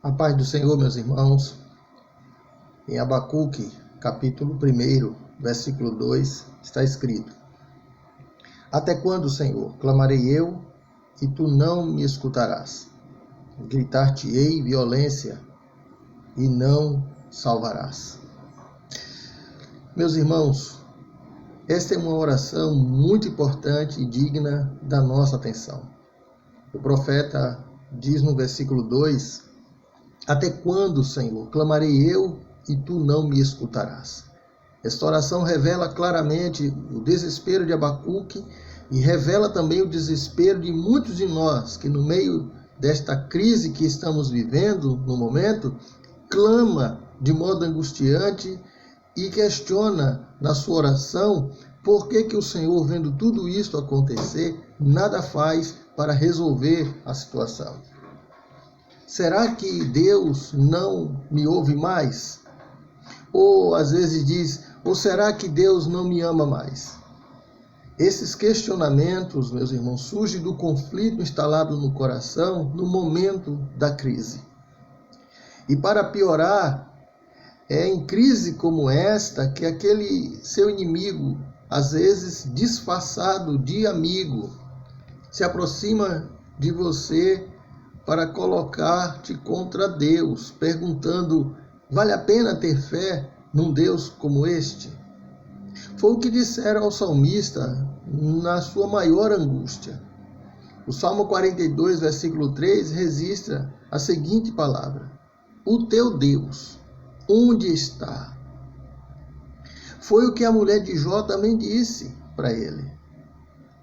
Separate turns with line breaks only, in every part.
A paz do Senhor, meus irmãos. Em Abacuque, capítulo 1, versículo 2, está escrito: Até quando, Senhor, clamarei eu, e tu não me escutarás? Gritar-te-ei violência, e não salvarás. Meus irmãos, esta é uma oração muito importante e digna da nossa atenção. O profeta diz no versículo 2: Até quando, Senhor, clamarei eu e tu não me escutarás? Esta oração revela claramente o desespero de Abacuque e revela também o desespero de muitos de nós que, no meio desta crise que estamos vivendo no momento, clama de modo angustiante e questiona na sua oração por que o Senhor, vendo tudo isso acontecer, nada faz para resolver a situação. Será que Deus não me ouve mais? Ou às vezes diz, ou será que Deus não me ama mais? Esses questionamentos, meus irmãos, surgem do conflito instalado no coração no momento da crise. E para piorar, é em crise como esta que aquele seu inimigo, às vezes disfarçado de amigo, se aproxima de você para colocar-te contra Deus, perguntando, vale a pena ter fé num Deus como este? Foi o que disseram ao salmista na sua maior angústia. O Salmo 42, versículo 3, registra a seguinte palavra: O teu Deus, onde está? Foi o que a mulher de Jó também disse para ele: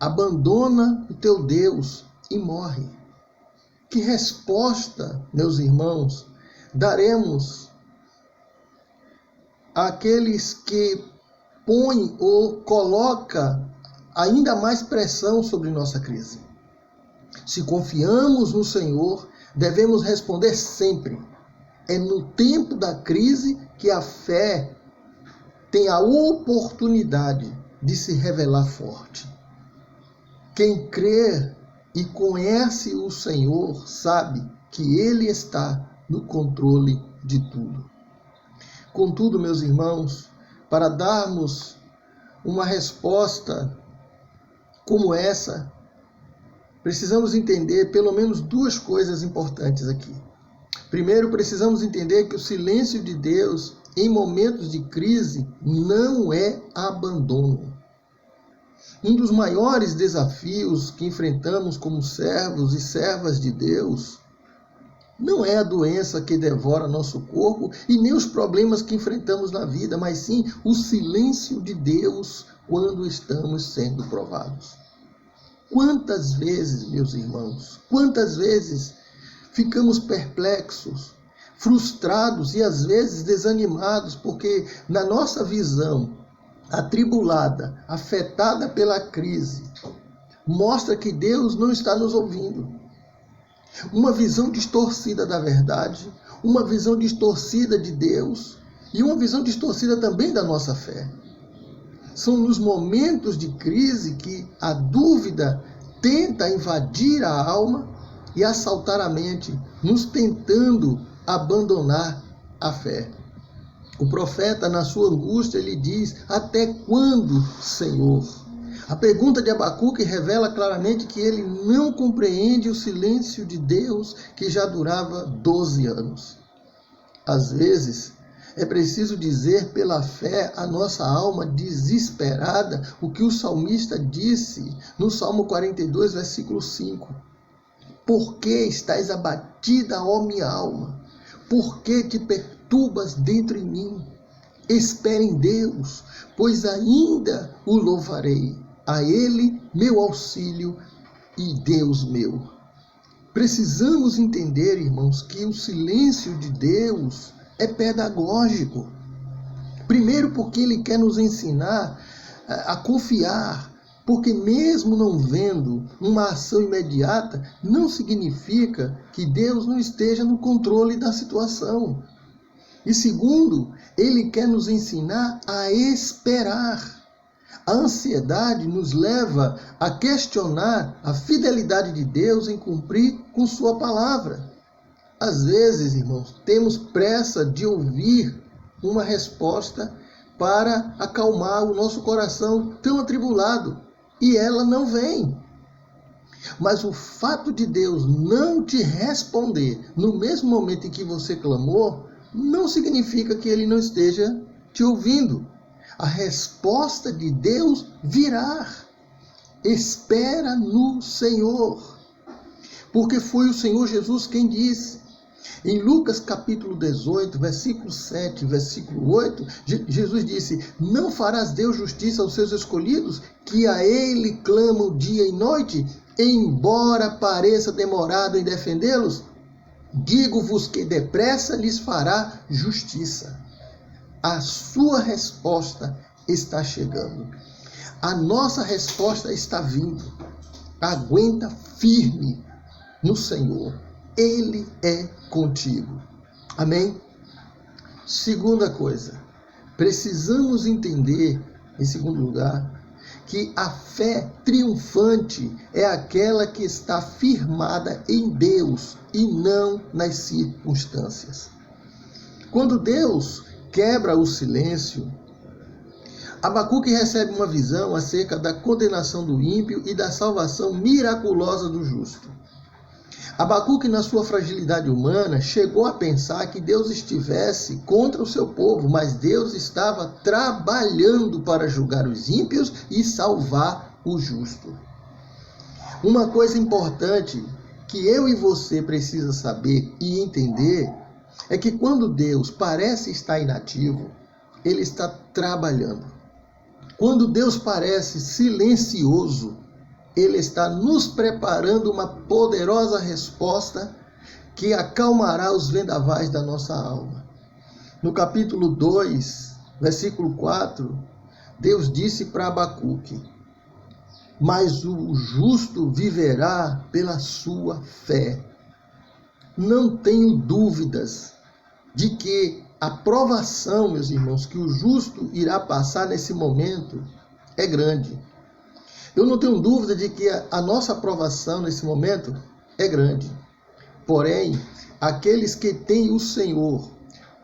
Abandona o teu Deus e morre. Que resposta, meus irmãos, daremos àqueles que põem ou colocam ainda mais pressão sobre nossa crise? Se confiamos no Senhor, devemos responder sempre. É no tempo da crise que a fé tem a oportunidade de se revelar forte. Quem crê e conhece o Senhor sabe que Ele está no controle de tudo. Contudo, meus irmãos, para darmos uma resposta como essa, precisamos entender pelo menos duas coisas importantes aqui. Primeiro, precisamos entender que o silêncio de Deus em momentos de crise não é abandono. Um dos maiores desafios que enfrentamos como servos e servas de Deus não é a doença que devora nosso corpo e nem os problemas que enfrentamos na vida, mas sim o silêncio de Deus quando estamos sendo provados. Quantas vezes, meus irmãos, quantas vezes ficamos perplexos, frustrados e às vezes desanimados porque na nossa visão atribulada, afetada pela crise, mostra que Deus não está nos ouvindo. Uma visão distorcida da verdade, uma visão distorcida de Deus e uma visão distorcida também da nossa fé. São nos momentos de crise que a dúvida tenta invadir a alma e assaltar a mente, nos tentando abandonar a fé. O profeta, na sua angústia, ele diz, até quando, Senhor? A pergunta de Abacuque revela claramente que ele não compreende o silêncio de Deus que já durava 12 anos. Às vezes, é preciso dizer pela fé à nossa alma desesperada o que o salmista disse no Salmo 42, versículo 5. Por que estás abatida, ó minha alma? Por que te perturbas dentro em mim? Espere em Deus, pois ainda o louvarei. A Ele, meu auxílio e Deus meu. Precisamos entender, irmãos, que o silêncio de Deus é pedagógico. Primeiro porque Ele quer nos ensinar a confiar, porque mesmo não vendo uma ação imediata, não significa que Deus não esteja no controle da situação. E segundo, Ele quer nos ensinar a esperar. A ansiedade nos leva a questionar a fidelidade de Deus em cumprir com sua palavra. às vezes, irmãos, temos pressa de ouvir uma resposta para acalmar o nosso coração tão atribulado, e ela não vem. Mas o fato de Deus não te responder no mesmo momento em que você clamou, não significa que Ele não esteja te ouvindo. A resposta de Deus virá. Espera no Senhor. Porque foi o Senhor Jesus quem disse. Em Lucas capítulo 18, versículo 7, versículo 8, Jesus disse: não farás Deus justiça aos seus escolhidos, que a Ele clamam dia e noite, embora pareça demorado em defendê-los? Digo-vos que depressa lhes fará justiça. A sua resposta está chegando. A nossa resposta está vindo. Aguenta firme no Senhor. Ele é contigo. Amém? Segunda coisa, precisamos entender, em segundo lugar, que a fé triunfante é aquela que está firmada em Deus e não nas circunstâncias. Quando Deus quebra o silêncio, Abacuque recebe uma visão acerca da condenação do ímpio e da salvação miraculosa do justo. Abacuque, na sua fragilidade humana, chegou a pensar que Deus estivesse contra o seu povo, mas Deus estava trabalhando para julgar os ímpios e salvar o justo. Uma coisa importante que eu e você precisa saber e entender é que quando Deus parece estar inativo, Ele está trabalhando. Quando Deus parece silencioso, Ele está nos preparando uma poderosa resposta que acalmará os vendavais da nossa alma. No capítulo 2, versículo 4, Deus disse para Abacuque: mas o justo viverá pela sua fé. Não tenho dúvidas de que a provação, meus irmãos, que o justo irá passar nesse momento é grande. Eu não tenho dúvida de que a nossa aprovação nesse momento é grande. Porém, aqueles que têm o Senhor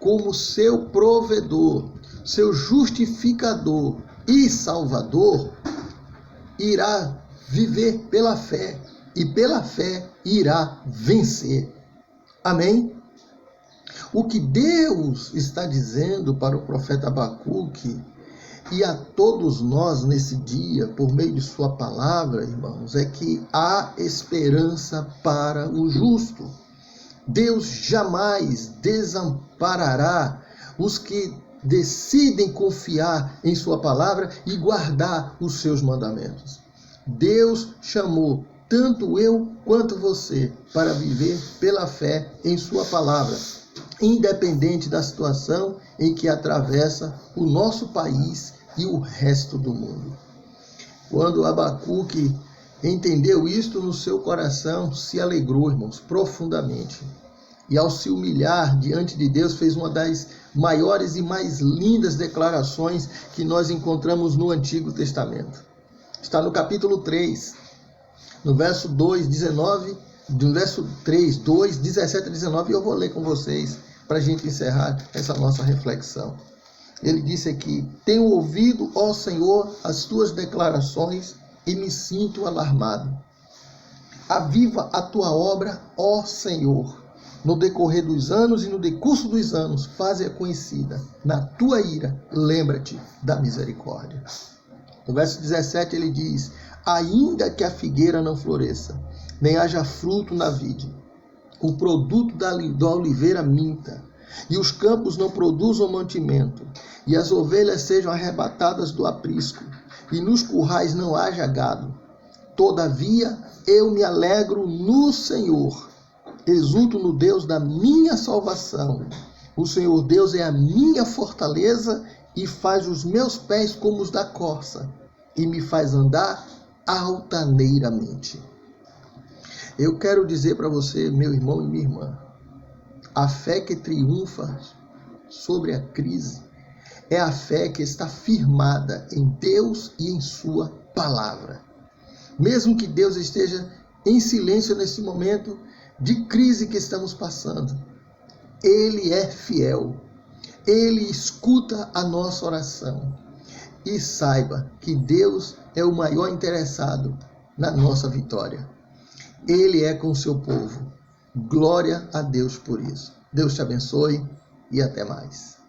como seu provedor, seu justificador e salvador, irá viver pela fé e pela fé irá vencer. Amém? O que Deus está dizendo para o profeta Abacuque e a todos nós nesse dia, por meio de sua palavra, irmãos, é que há esperança para o justo. Deus jamais desamparará os que decidem confiar em sua palavra e guardar os seus mandamentos. Deus chamou tanto eu quanto você para viver pela fé em sua palavra, independente da situação em que atravessa o nosso país e o resto do mundo. Quando Abacuque entendeu isto no seu coração, se alegrou, irmãos, profundamente. E ao se humilhar diante de Deus, fez uma das maiores e mais lindas declarações que nós encontramos no Antigo Testamento. Está no capítulo 3, no verso 2, 19, do verso 3, 2, 17 a 19, e eu vou ler com vocês para a gente encerrar essa nossa reflexão. Ele disse aqui: tenho ouvido, ó Senhor, as tuas declarações e me sinto alarmado. Aviva a tua obra, ó Senhor. No decorrer dos anos e no decurso dos anos, faze-a conhecida. Na tua ira, lembra-te da misericórdia. No verso 17 ele diz: ainda que a figueira não floresça, nem haja fruto na vide, o produto da oliveira minta, e os campos não produzam mantimento, e as ovelhas sejam arrebatadas do aprisco, e nos currais não haja gado. Todavia eu me alegro no Senhor, exulto no Deus da minha salvação. O Senhor Deus é a minha fortaleza e faz os meus pés como os da corça, e me faz andar altaneiramente. Eu quero dizer para você, meu irmão e minha irmã, a fé que triunfa sobre a crise é a fé que está firmada em Deus e em sua palavra. Mesmo que Deus esteja em silêncio nesse momento, de crise que estamos passando, Ele é fiel. Ele escuta a nossa oração. E saiba que Deus é o maior interessado na nossa vitória. Ele é com o seu povo. Glória a Deus por isso. Deus te abençoe e até mais.